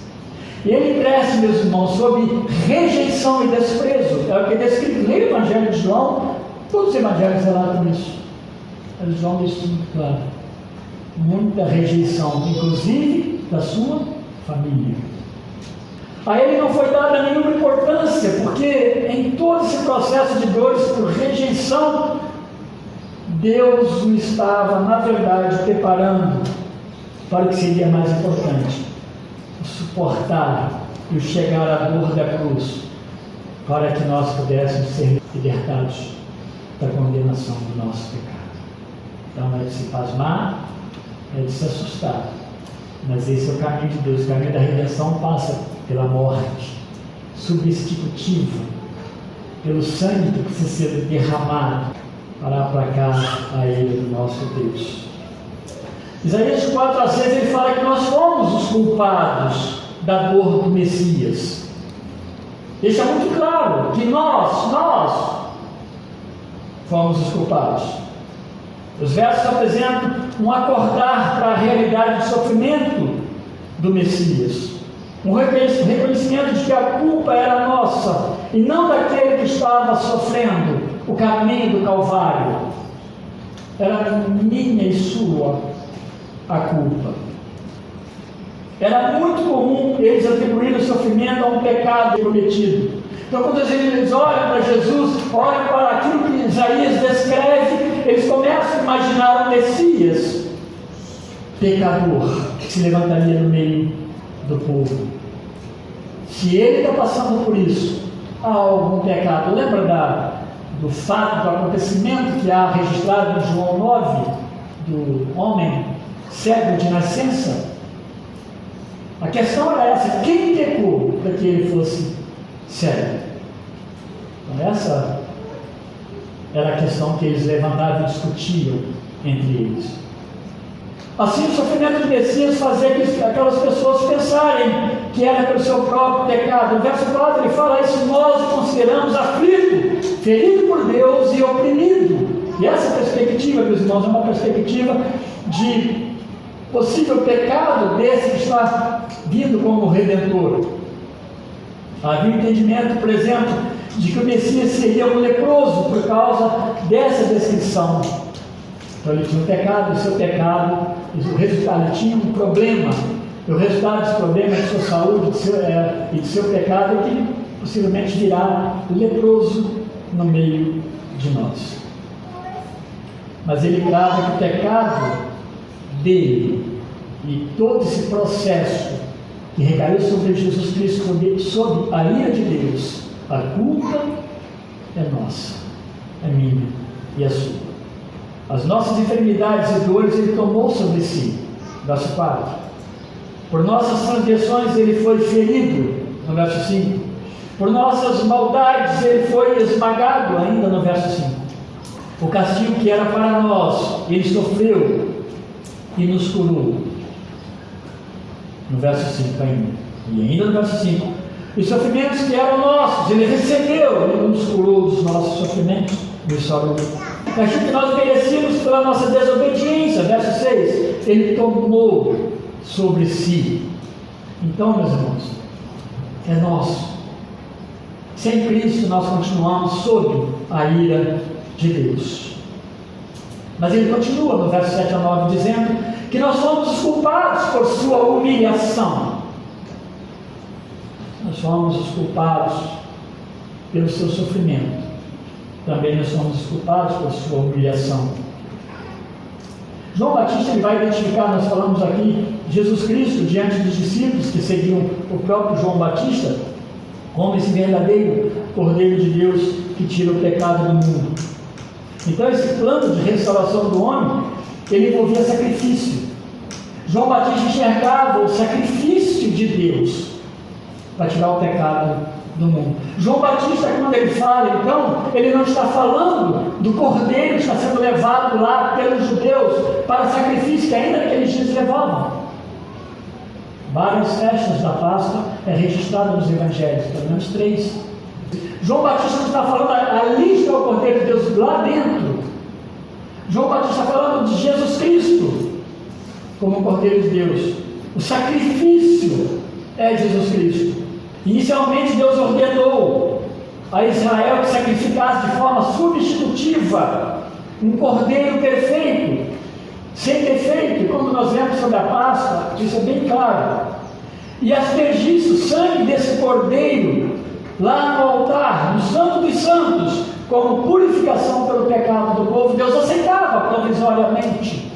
E ele cresce, meus irmãos, sob rejeição e desprezo. É o que é descrito no Evangelho de João. Todos os evangelhos relatam isso, mas João deixa muito claro: muita rejeição, inclusive da sua família. A ele não foi dada nenhuma importância, porque em todo esse processo de dores por rejeição, Deus o estava, na verdade, preparando para o que seria mais importante: o suportar e o chegar à dor da cruz, para que nós pudéssemos ser libertados da condenação do nosso pecado. Então é de se pasmar, é de se assustar, mas esse é o caminho de Deus. O caminho da redenção passa pela morte substitutiva, pelo sangue que precisa ser derramado para aplacar a ira do nosso Deus. Isaías 4:6, ele fala que nós fomos os culpados da dor do Messias. Deixa muito claro que nós fomos os culpados. Os versos apresentam um acordar para a realidade de sofrimento do Messias, um reconhecimento de que a culpa era nossa e não daquele que estava sofrendo o caminho do Calvário. Era minha e sua a culpa. Era muito comum eles atribuírem o sofrimento a um pecado cometido. Então, quando eles olham para Jesus, olham para aquilo que Isaías descreve, eles começam a imaginar o Messias pecador que se levantaria no meio do povo. Se ele está passando por isso, há algum pecado. Lembra do fato, do acontecimento que há registrado em João 9, do homem cego de nascença? A questão era essa: quem pecou para que ele fosse cego? Então, essa era a questão que eles levantavam e discutiam entre eles. Assim, o sofrimento do Messias fazia que aquelas pessoas pensarem que era pelo seu próprio pecado. No verso 4 ele fala isso: nós o consideramos aflito, ferido por Deus e oprimido. E essa perspectiva, meus irmãos, é uma perspectiva de possível pecado desse que está vindo como Redentor. Havia um entendimento, por exemplo, de que o Messias seria um leproso por causa dessa descrição. Então ele tinha um pecado, o seu pecado, o resultado, ele tinha um problema, e o resultado desse problema é de sua saúde e de seu pecado é que ele possivelmente virá leproso no meio de nós. Mas ele crava que o pecado dele e todo esse processo que recaiu sobre Jesus Cristo, sob a ira de Deus, a culpa é nossa, é minha e a sua. As nossas enfermidades e dores ele tomou sobre si. Verso 4. Por nossas transgressões ele foi ferido, no verso 5. Por nossas maldades ele foi esmagado, ainda no verso 5. O castigo que era para nós, ele sofreu e nos curou. No verso 5 ainda. E ainda no verso 5. Os sofrimentos que eram nossos, ele recebeu, ele nos curou dos nossos sofrimentos. Nos salvou. O castigo que nós merecíamos pela nossa desobediência, verso 6, ele tomou sobre si. Então, meus irmãos, é nosso. Sem Cristo nós continuamos sob a ira de Deus. Mas ele continua no verso 7 a 9 dizendo que nós somos os culpados por sua humilhação. Nós somos os culpados pelo seu sofrimento. Também nós somos os culpados por sua humilhação. João Batista ele vai identificar, nós falamos aqui, Jesus Cristo diante dos discípulos que seguiam o próprio João Batista como esse verdadeiro Cordeiro de Deus que tira o pecado do mundo. Então esse plano de restauração do homem, ele envolvia sacrifício. João Batista enxergava o sacrifício de Deus para tirar o pecado do mundo. João Batista, quando ele fala, então, ele não está falando do cordeiro que está sendo levado lá pelos judeus para sacrifício que ainda naqueles dias levavam. Várias festas da Páscoa é registrada nos evangelhos, pelo menos 3. João Batista não está falando ali está o Cordeiro de Deus lá dentro. João Batista está falando de Jesus Cristo como o Cordeiro de Deus. O sacrifício é Jesus Cristo. Inicialmente Deus ordenou a Israel que sacrificasse de forma substitutiva um cordeiro perfeito, sem defeito. E quando nós lemos sobre a Páscoa, isso é bem claro. E aspergisse o sangue desse cordeiro lá no altar, no Santo dos Santos, como purificação pelo pecado do povo. Deus aceitava provisoriamente.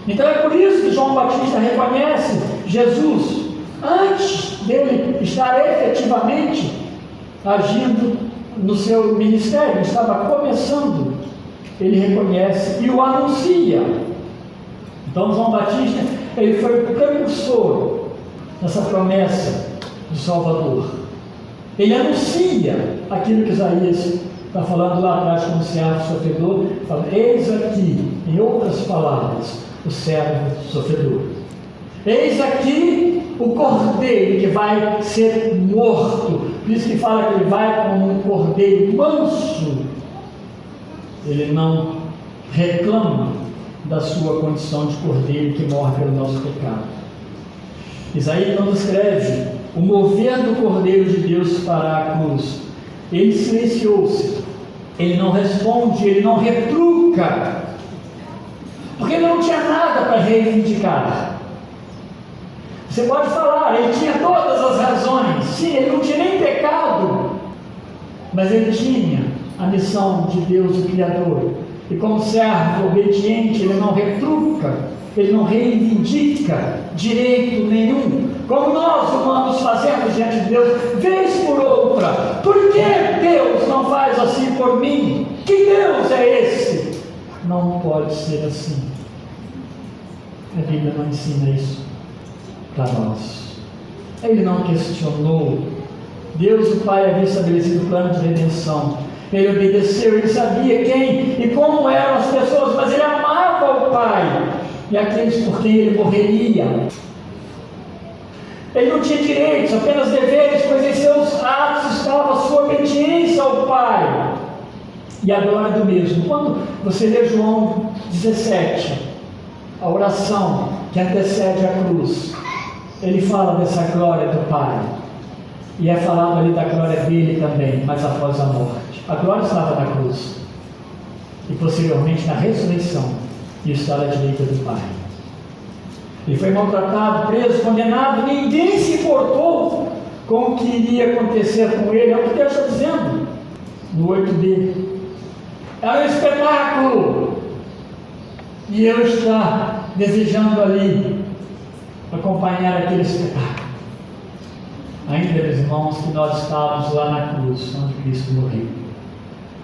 Então é por isso que João Batista reconhece Jesus antes dele estar efetivamente agindo no seu ministério, estava começando, ele reconhece e o anuncia. Então João Batista, ele foi o precursor dessa promessa do Salvador. Ele anuncia aquilo que Isaías está falando lá atrás como servo sofredor, fala, eis aqui, em outras palavras, o servo sofredor. Eis aqui o cordeiro que vai ser morto. Por isso que fala que ele vai como um cordeiro manso. Ele não reclama da sua condição de cordeiro que morre pelo nosso pecado. Isaías não descreve o mover do cordeiro de Deus para a cruz. Ele silenciou-se, ele não responde, ele não retruca, porque ele não tinha nada para reivindicar. Você pode falar, ele tinha todas as razões, sim, ele não tinha nem pecado, mas ele tinha a missão de Deus, o Criador, e como servo obediente, ele não retruca, ele não reivindica direito nenhum, como nós humanos fazemos diante de Deus, vez por outra. Por que Deus não faz assim por mim? Que Deus é esse? Não pode ser assim. A Bíblia não ensina isso para nós. Ele não questionou. Deus, o Pai, havia estabelecido o plano de redenção. Ele obedeceu, ele sabia quem e como eram as pessoas, mas ele amava o Pai e aqueles por quem ele morreria. Ele não tinha direitos, apenas deveres, pois em seus atos estava a sua obediência ao Pai e a glória do mesmo. Quando você lê João 17, a oração que antecede a cruz, ele fala dessa glória do Pai, e é falado ali da glória dele também, mas após a morte. A glória estava na cruz, e posteriormente na ressurreição, e está à direita do Pai. Ele foi maltratado, preso, condenado, ninguém se importou com o que iria acontecer com ele. É o que Deus está dizendo no 8b. Era um espetáculo, e eu estou desejando ali acompanhar aquele espetáculo. Ainda, meus irmãos, que nós estávamos lá na cruz, onde Cristo morreu,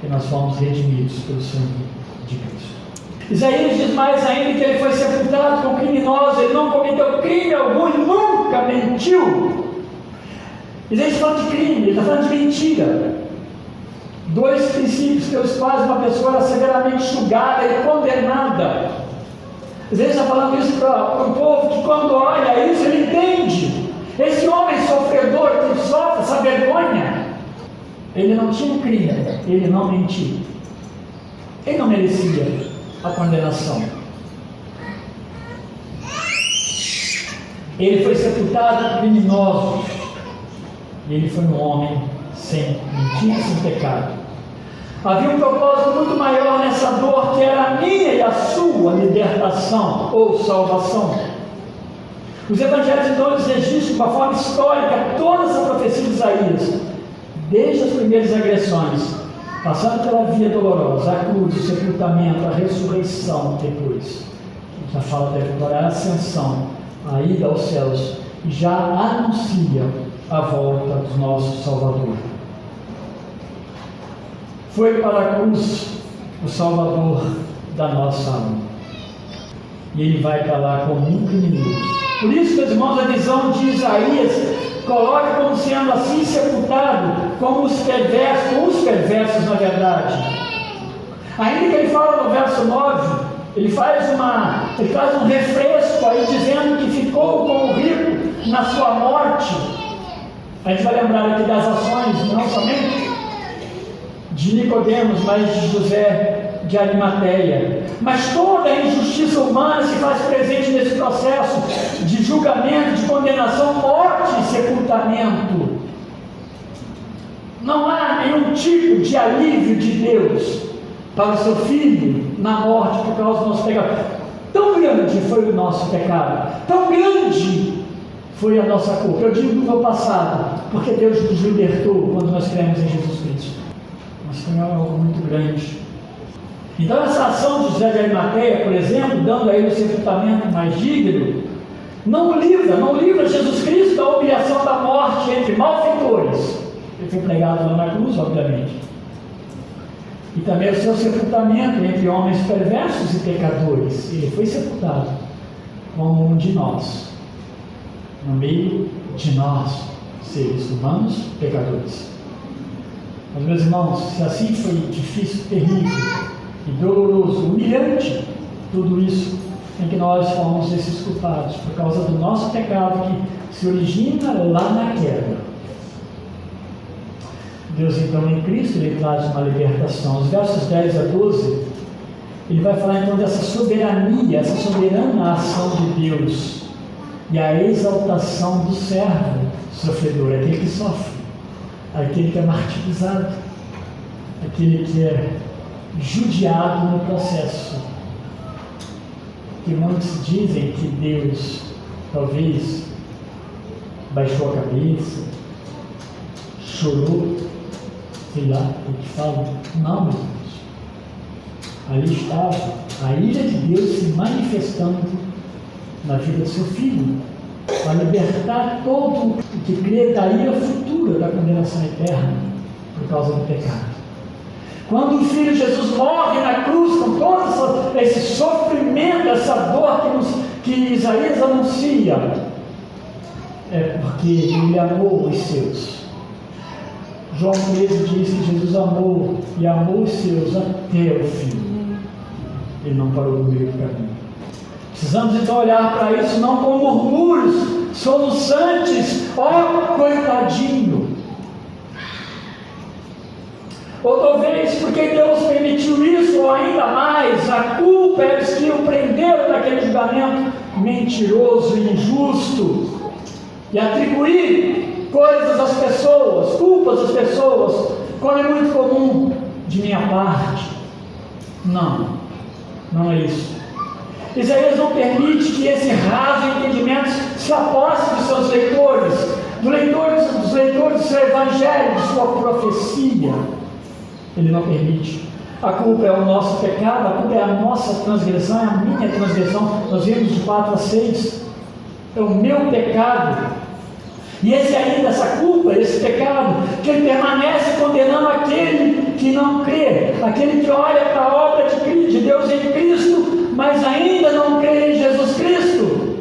que nós fomos redimidos pelo sangue de Cristo. Isaías diz mais ainda que ele foi sepultado com criminosos, ele não cometeu crime algum, ele nunca mentiu. Isaías está falando de crime, ele está falando de mentira. Dois princípios pelos quais uma pessoa era severamente julgada e condenada. Isaías está falando isso para o povo que, quando olha isso, ele entende. Esse homem sofredor que sofre essa vergonha, ele não tinha crime, ele não mentiu, ele não merecia a condenação. Ele foi sepultado criminoso, e ele foi um homem sem mentira, sem pecado. Havia um propósito muito maior nessa dor, que era a minha e a sua libertação ou salvação. Os evangelhos então eles registram de uma forma histórica toda essa profecia de Isaías, desde as primeiras agressões, passando pela via dolorosa, a cruz, o sepultamento, a ressurreição depois. Já fala da vitória, a ascensão, a ida aos céus, e já anuncia a volta do nosso Salvador. Foi para a cruz o Salvador da nossa alma, e ele vai para lá como um criminoso. Por isso, meus irmãos, a visão de Isaías coloca como sendo assim sepultado, como os perversos na verdade. Ainda que ele fala no verso 9, ele faz um refresco aí dizendo que ficou com o rico na sua morte. A gente vai lembrar aqui das ações, não somente de Nicodemos, mas de José de Arimateia. Mas toda a injustiça humana se faz presente nesse processo de julgamento, de condenação, morte e sepultamento. Não há nenhum tipo de alívio de Deus para o seu filho na morte por causa do nosso pecado. Tão grande foi o nosso pecado, tão grande foi a nossa culpa. Eu digo no passado, porque Deus nos libertou quando nós cremos em Jesus Cristo. Mas foi algo muito grande. Então essa ação de José de Arimateia, por exemplo, dando a ele o sepultamento mais digno, não livra Jesus Cristo da humilhação da morte entre malfeitores. Ele foi pregado lá na cruz, obviamente. E também o seu sepultamento entre homens perversos e pecadores. Ele foi sepultado como um de nós, no meio de nós, seres humanos, pecadores. Mas, meus irmãos, se assim foi difícil, terrível e doloroso, humilhante, tudo isso em que nós fomos esses culpados, por causa do nosso pecado que se origina lá na queda. Deus, então, em Cristo, Ele traz uma libertação. Os versos 10 a 12, Ele vai falar então dessa soberania, essa soberana ação de Deus e a exaltação do servo sofredor, aquele que sofre, aquele que é martirizado, aquele que é judiado no processo. Que muitos dizem que Deus talvez baixou a cabeça, chorou, sei lá o que falam. Não, meus irmãos. Ali estava a ira de Deus se manifestando na vida do seu filho, para libertar todo o que crê da ira futura da condenação eterna por causa do pecado. Quando o Filho Jesus morre na cruz com todo esse sofrimento, essa dor que Isaías anuncia, é porque Ele amou os seus. João 13 diz que Jesus amou e amou os seus até o fim. Ele não parou no meio do caminho. Precisamos então olhar para isso não com murmúrios soluçantes, ó coitadinho. Ou talvez porque Deus permitiu isso, ou ainda mais, a culpa é dos que o prenderam naquele julgamento mentiroso e injusto, e atribuir coisas às pessoas, culpas às pessoas, como é muito comum de minha parte. Não é isso. Isaías não permite que esse raso entendimento se aposse de seus leitores, dos leitores do seu evangelho, de sua profecia. Ele não permite. A culpa é o nosso pecado, a culpa é a nossa transgressão, é a minha transgressão. Nós vimos de 4 a 6. É o meu pecado. E esse ainda, essa culpa, esse pecado, que ele permanece condenando aquele que não crê, aquele que olha para a obra de Deus em Cristo, mas ainda não crê em Jesus Cristo,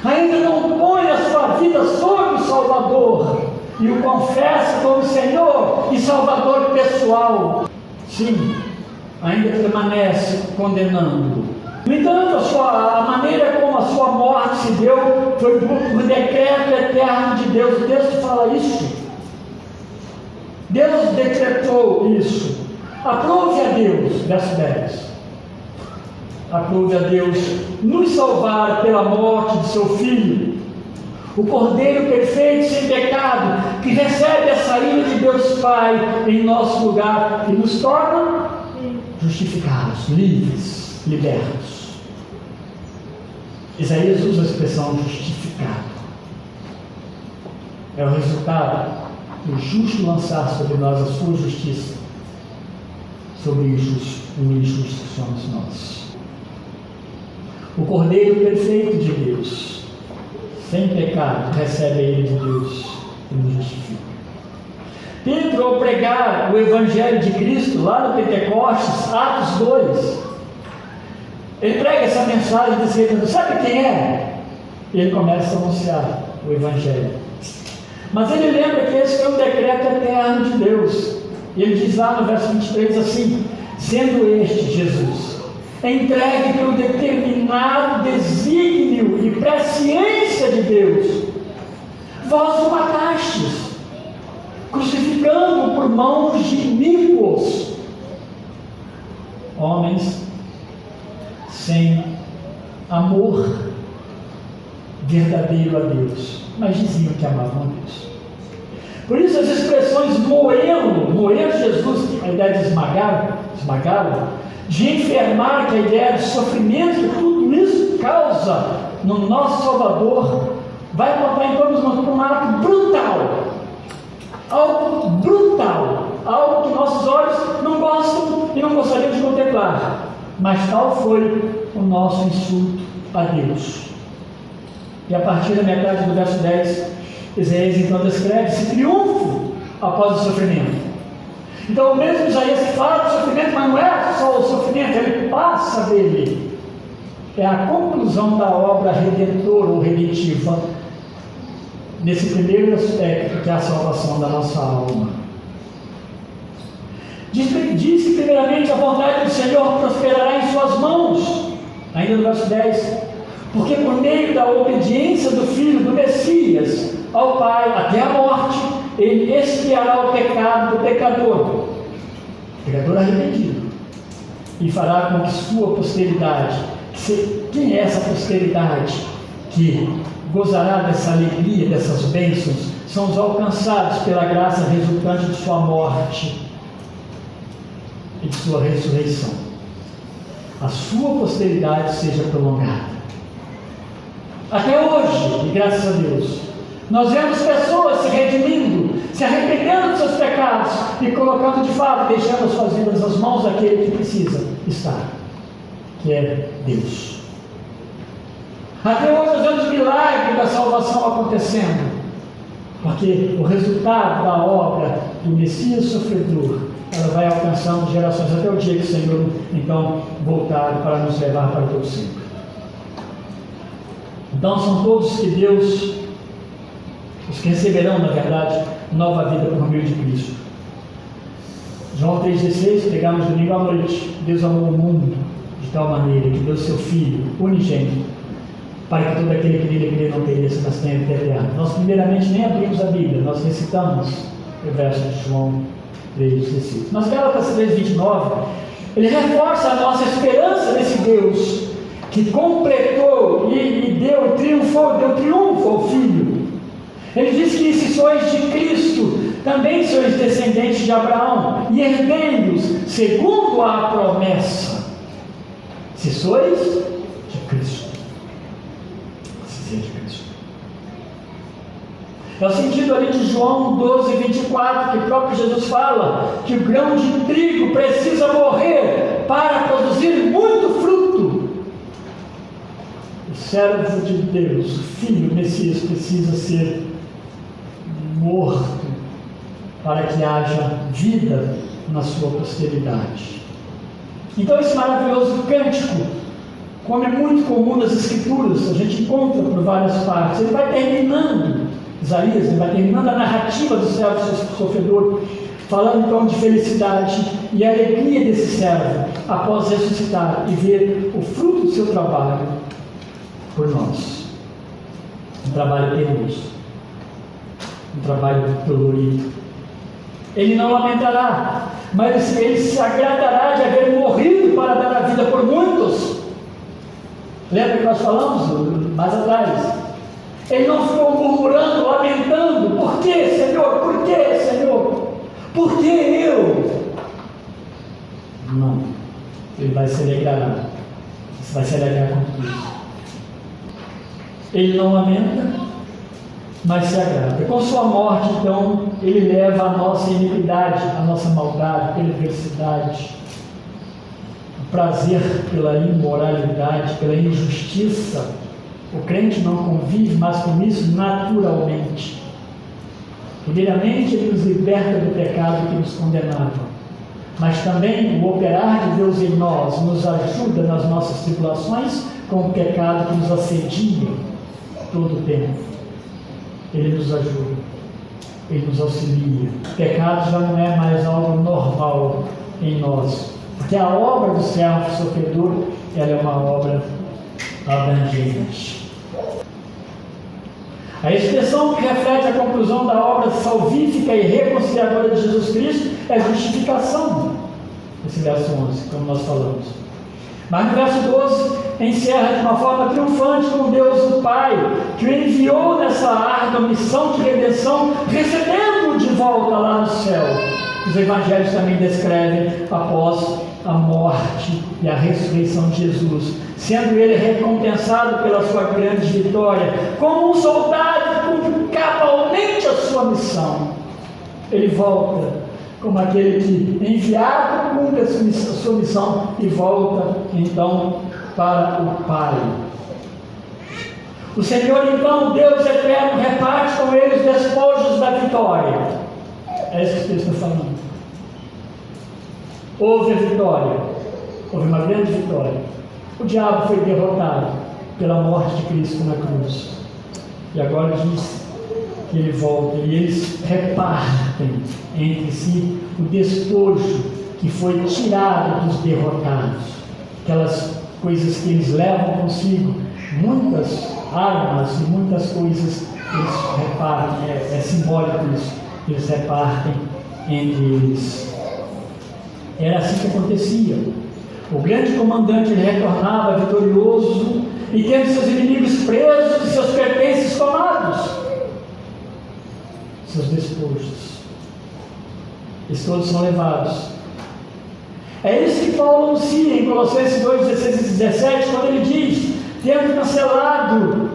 ainda não põe a sua vida sobre o Salvador e o confessa como Senhor e Salvador pessoal. Sim, ainda permanece condenando. No entanto, a maneira como a sua morte se deu foi por decreto eterno de Deus. O texto fala isso. Deus decretou isso. Aprove a Deus, verso 10. Aprove a Deus nos salvar pela morte de seu Filho, o Cordeiro perfeito, sem pecado, que recebe a saída de Deus Pai em nosso lugar e nos torna justificados, livres, libertos. Isaías usa a expressão justificado. É o resultado do justo lançar sobre nós a sua justiça, sobre o injusto que somos nós. O Cordeiro perfeito de Deus, sem pecado, recebe a ira de Deus e nos justifica. Pedro, ao pregar o Evangelho de Cristo, lá no Pentecostes, Atos 2, ele prega essa mensagem dizendo: sabe quem é? E ele começa a anunciar o Evangelho. Mas ele lembra que esse foi um decreto eterno de Deus. E ele diz lá no verso 23 assim: sendo este Jesus entregue pelo determinado desígnio e presciência de Deus, vós o matastes, crucificando por mãos de iníquos, homens sem amor verdadeiro a Deus, mas diziam que amavam a Deus. Por isso as expressões moer Jesus, a ideia de esmagá-lo, de enfermar, que a ideia de sofrimento, que tudo isso causa no nosso Salvador, vai apontar em todos nós para um ato brutal, algo brutal, algo que nossos olhos não gostam e não gostariam de contemplar, mas tal foi o nosso insulto a Deus. E a partir da metade do verso 10, Isaías então descreve esse triunfo após o sofrimento. Então o mesmo Isaías que fala do sofrimento, mas não é só o sofrimento, ele passa dele. É a conclusão da obra redentora ou redentiva nesse primeiro aspecto, que é a salvação da nossa alma. Diz que primeiramente a vontade do Senhor prosperará em suas mãos, ainda no verso 10, porque por meio da obediência do Filho, do Messias, ao Pai, até a morte, ele expiará o pecado do pecador arrependido, e fará com que sua posteridade, quem é essa posteridade que gozará dessa alegria, dessas bênçãos, são os alcançados pela graça resultante de sua morte e de sua ressurreição. A sua posteridade seja prolongada. Até hoje, e graças a Deus, nós vemos pessoas se redimindo, se arrependendo dos seus pecados e colocando de fato, deixando as suas vidas nas mãos daquele que precisa estar, que é Deus. Até hoje nós vemos o milagre da salvação acontecendo, porque o resultado da obra do Messias sofredor, ela vai alcançando gerações até o dia que o Senhor então voltar para nos levar para todo sempre. Então são todos que Deus, os que receberão na verdade nova vida por meio de Cristo. João 3,16, pregamos domingo à noite. Deus amou o mundo de tal maneira que deu seu Filho unigênito, para que todo aquele que nele crê não pereça, mas tenha vida eterna. Nós primeiramente nem abrimos a Bíblia, nós recitamos o verso de João 3,16. Mas Gálatas 3,29, ele reforça a nossa esperança nesse Deus que completou e deu triunfo ao Filho. Ele diz que se sois de Cristo, também sois descendentes de Abraão e herdeiros segundo a promessa. Se sois de Cristo. Se de Cristo. É o sentido ali de João 12:24, que o próprio Jesus fala que o grão de trigo precisa morrer para produzir muito fruto. O servo de Deus, o Filho, o Messias, precisa ser morto para que haja vida na sua posteridade. Então esse maravilhoso cântico, como é muito comum nas Escrituras, a gente encontra por várias partes, ele vai terminando, Isaías, ele vai terminando a narrativa do servo sofredor, falando então de felicidade e alegria desse servo após ressuscitar e ver o fruto do seu trabalho por nós. Um trabalho penoso, um trabalho dolorido. Ele não lamentará, mas ele se agradará de haver morrido para dar a vida por muitos. Lembra que nós falamos mais atrás? Ele não ficou murmurando, lamentando: por que, Senhor? Por que, Senhor? Por que eu? Não. Ele vai se alegrar. Você vai se alegrar com tudo isso. Ele não lamenta, mas se agrada. Com sua morte, então, ele leva a nossa iniquidade, a nossa maldade, perversidade, o prazer pela imoralidade, pela injustiça. O crente não convive mais com isso naturalmente. Primeiramente, ele nos liberta do pecado que nos condenava, mas também o operar de Deus em nós nos ajuda nas nossas tribulações com o pecado que nos assedia todo o tempo. Ele nos ajuda, ele nos auxilia. O pecado já não é mais algo normal em nós, porque a obra do servo sofredor, ela é uma obra abrangente. A expressão que reflete a conclusão da obra salvífica e reconciliadora de Jesus Cristo é justificação. Esse verso 11, como nós falamos. Mas no verso 12, encerra de uma forma triunfante com Deus o Pai, que o enviou nessa árdua missão de redenção, recebendo-o de volta lá no céu. Os evangelhos também descrevem após a morte e a ressurreição de Jesus, sendo ele recompensado pela sua grande vitória, como um soldado que cumpre cabalmente a sua missão. Ele volta como aquele que enviado cumpre a sua missão e volta então para o Pai. O Senhor então, Deus eterno, reparte com ele os despojos da vitória. É isso que o texto está falando. Houve a vitória, houve uma grande vitória. O diabo foi derrotado pela morte de Cristo na cruz. E agora diz que ele volta e eles repartem entre si o despojo que foi tirado dos derrotados. Aquelas coisas que eles levam consigo, muitas armas e muitas coisas, eles repartem, é simbólico isso, eles repartem entre eles. Era assim que acontecia. O grande comandante retornava vitorioso e tendo seus inimigos presos e seus pertences tomados, seus despojos, eles todos são levados. É isso que Paulo anuncia em Colossenses 2, 16 e 17, quando ele diz: tendo cancelado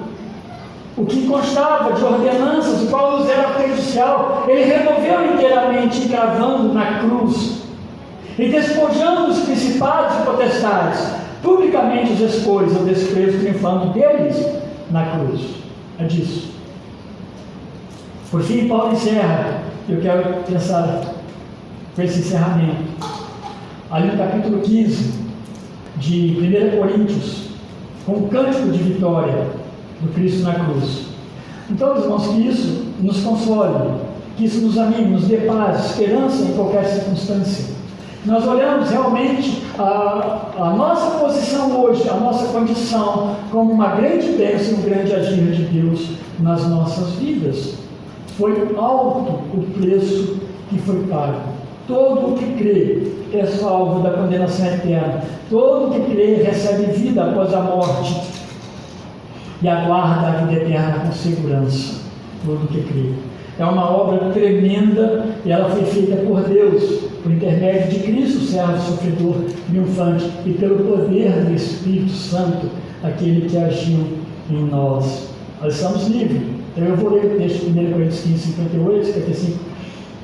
o que constava de ordenanças, o qual nos era prejudicial, ele removeu inteiramente, encravando na cruz, e despojando os principados e potestades, publicamente os expôs ao desprezo, triunfando deles na cruz. É disso. Por fim, Paulo encerra. Eu quero pensar com esse encerramento ali no capítulo 15 de 1 Coríntios, com o cântico de vitória do Cristo na cruz. Então, irmãos, que isso nos console, que isso nos anime, nos dê paz, esperança em qualquer circunstância. Nós olhamos realmente a nossa posição hoje, a nossa condição, como uma grande bênção, um grande agir de Deus nas nossas vidas. Foi alto o preço que foi pago. Todo o que crê é salvo da condenação eterna. Todo o que crê recebe vida após a morte e aguarda a vida eterna com segurança. Todo o que crê. É uma obra tremenda e ela foi feita por Deus, por intermédio de Cristo, servo sofredor, triunfante, e pelo poder do Espírito Santo, aquele que agiu em nós. Nós estamos livres. Então eu vou ler o texto de 1 Coríntios 15, 58, 55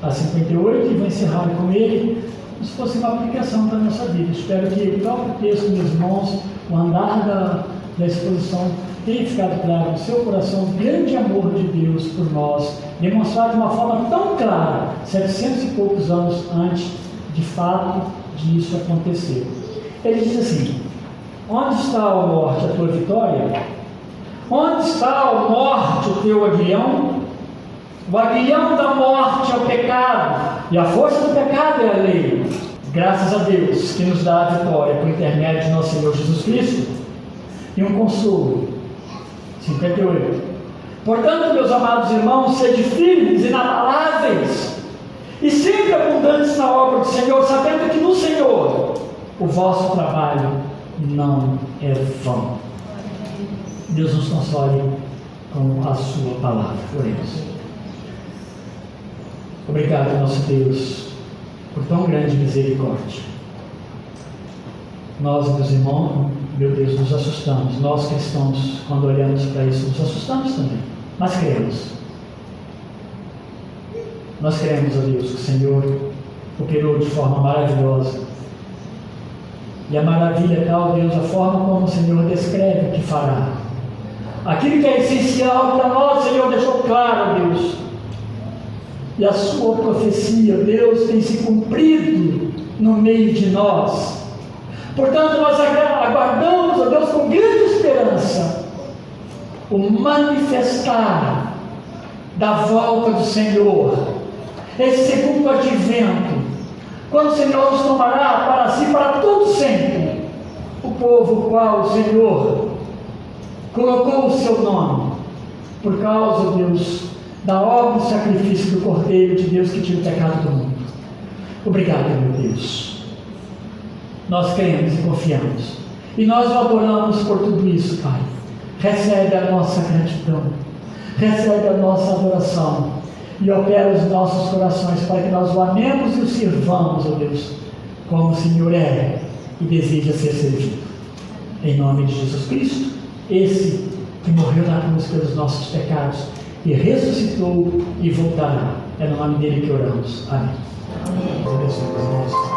a 58 e vou encerrar com ele, como se fosse uma aplicação da nossa vida. Espero que o próprio texto, meus irmãos, o andar da exposição tenha ficado claro no seu coração o grande amor de Deus por nós, demonstrado de uma forma tão clara, 700 e poucos anos antes de fato disso acontecer. Ele diz assim: onde está, ó morte, a tua vitória? Onde está, ó morte, o teu aguilhão? O aguilhão da morte é o pecado, e a força do pecado é a lei. Graças a Deus que nos dá a vitória por intermédio de nosso Senhor Jesus Cristo, e um consolo. 58. Portanto, meus amados irmãos, sede firmes, inabaláveis e sempre abundantes na obra do Senhor, sabendo que no Senhor o vosso trabalho não é vão. Deus nos console com a sua palavra. Oremos. Obrigado, nosso Deus, por tão grande misericórdia. Nós, meus irmãos, meu Deus, nos assustamos. Nós cristãos, quando olhamos para isso, nos assustamos também. Mas cremos. Nós cremos, ó Deus, que o Senhor operou de forma maravilhosa. E a maravilha é tal, Deus, a forma como o Senhor descreve o que fará. Aquilo que é essencial para nós, o Senhor deixou claro, Deus. E a sua profecia, Deus, tem se cumprido no meio de nós. Portanto, nós aguardamos, ó Deus, com grande esperança, o manifestar da volta do Senhor, esse segundo advento, quando o Senhor nos tomará para si, para todo sempre, o povo o qual o Senhor colocou o seu nome, por causa, Deus, da obra e sacrifício do Cordeiro de Deus que tira o pecado do mundo. Obrigado, meu Deus. Nós cremos e confiamos. E nós o adoramos por tudo isso, Pai. Recebe a nossa gratidão. Recebe a nossa adoração. E opera os nossos corações para que nós o amemos e o sirvamos, ó Deus, como o Senhor é e deseja ser servido. Em nome de Jesus Cristo, esse que morreu na cruz pelos nossos pecados e ressuscitou e voltará. É no nome dele que oramos. Amém. Deus abençoe, irmãos.